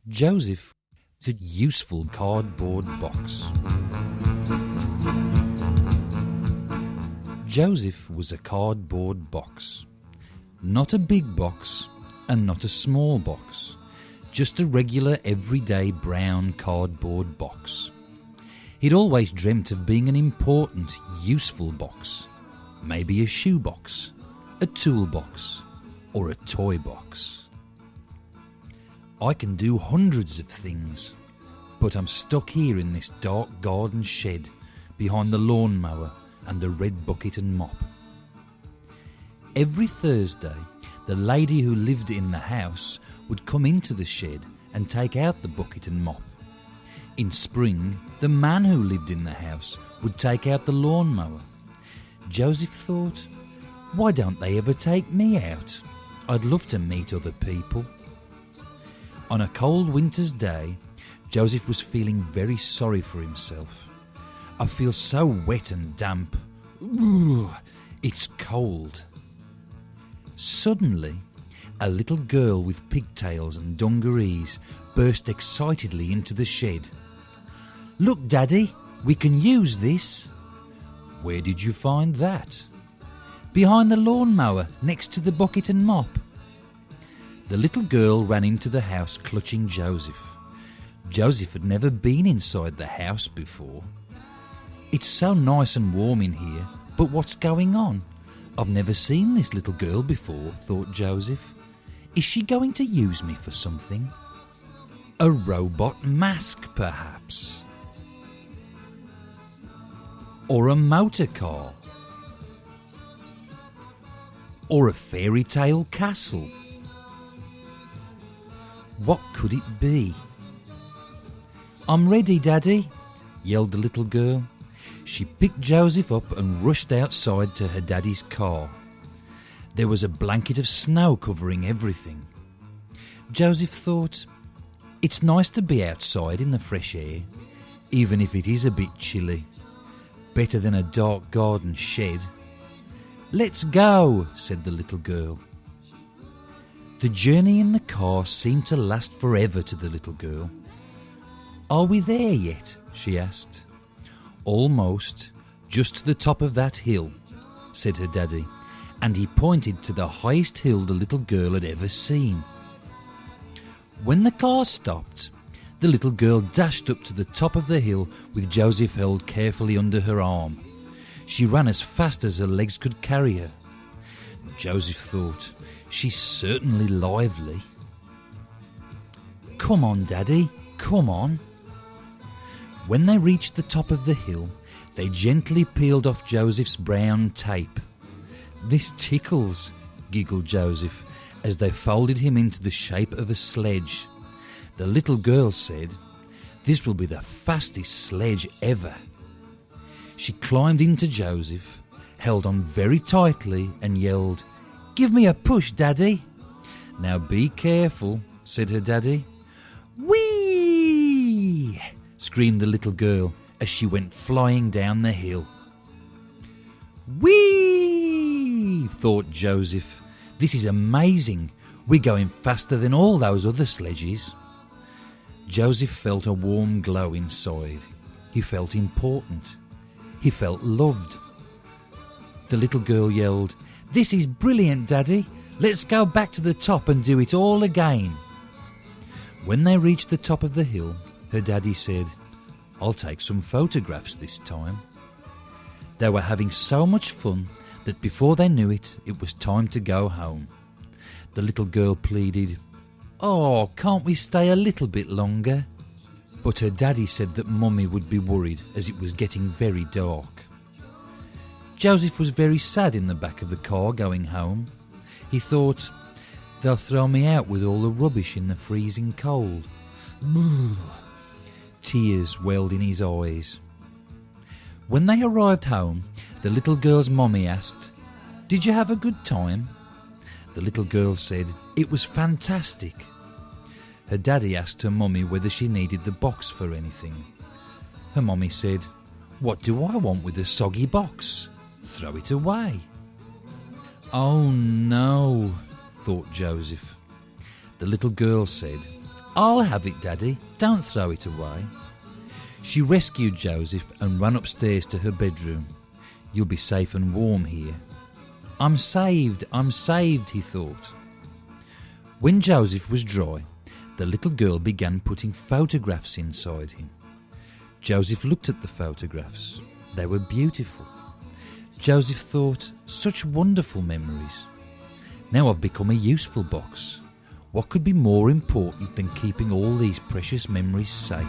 Joseph was a useful cardboard box. Joseph was a cardboard box. Not a big box and not a small box. Just a regular everyday brown cardboard box. He'd always dreamt of being an important, useful box. Maybe a shoebox, a toolbox, or a toy box. I can do hundreds of things, but I'm stuck here in this dark garden shed behind the lawnmower and the red bucket and mop. Every Thursday, the lady who lived in the house would come into the shed and take out the bucket and mop. In spring, the man who lived in the house would take out the lawnmower. Joseph thought, why don't they ever take me out? I'd love to meet other people. On a cold winter's day, Joseph was feeling very sorry for himself. I feel so wet and damp. Ooh, it's cold. Suddenly, a little girl with pigtails and dungarees burst excitedly into the shed. Look, Daddy, we can use this. Where did you find that? Behind the lawnmower, next to the bucket and mop. The little girl ran into the house clutching Joseph. Joseph had never been inside the house before. It's so nice and warm in here, but what's going on? I've never seen this little girl before, thought Joseph. Is she going to use me for something? A robot mask, perhaps? Or a motor car? Or a fairy tale castle? What could it be? I'm ready, Daddy, yelled the little girl. She picked Joseph up and rushed outside to her daddy's car. There was a blanket of snow covering everything. Joseph thought, it's nice to be outside in the fresh air, even if it is a bit chilly. Better than a dark garden shed. Let's go, said the little girl. The journey in the car seemed to last forever to the little girl. Are we there yet? She asked. Almost, just to the top of that hill, said her daddy, and he pointed to the highest hill the little girl had ever seen. When the car stopped, the little girl dashed up to the top of the hill with Joseph held carefully under her arm. She ran as fast as her legs could carry her. Joseph thought, she's certainly lively. Come on, Daddy, come on. When they reached the top of the hill, they gently peeled off Joseph's brown tape. This tickles, giggled Joseph, as they folded him into the shape of a sledge. The little girl said, this will be the fastest sledge ever. She climbed into Joseph, held on very tightly and yelled, give me a push, Daddy. Now be careful, said her daddy. Whee! Screamed the little girl as she went flying down the hill. Whee! Thought Joseph. This is amazing. We're going faster than all those other sledges. Joseph felt a warm glow inside. He felt important. He felt loved. The little girl yelled, this is brilliant, Daddy. Let's go back to the top and do it all again. When they reached the top of the hill, her daddy said, I'll take some photographs this time. They were having so much fun that before they knew it, it was time to go home. The little girl pleaded, oh, can't we stay a little bit longer? But her daddy said that Mummy would be worried as it was getting very dark. Joseph was very sad in the back of the car going home. He thought, they'll throw me out with all the rubbish in the freezing cold. Tears welled in his eyes. When they arrived home, the little girl's mummy asked, did you have a good time? The little girl said, it was fantastic. Her daddy asked her mummy whether she needed the box for anything. Her mummy said, what do I want with a soggy box? Throw it away. Oh no, thought Joseph. The little girl said, I'll have it, Daddy. Don't throw it away. She rescued Joseph and ran upstairs to her bedroom. You'll be safe and warm here. I'm saved, he thought. When Joseph was dry, the little girl began putting photographs inside him. Joseph looked at the photographs. They were beautiful. Joseph thought, such wonderful memories. Now I've become a useful box. What could be more important than keeping all these precious memories safe?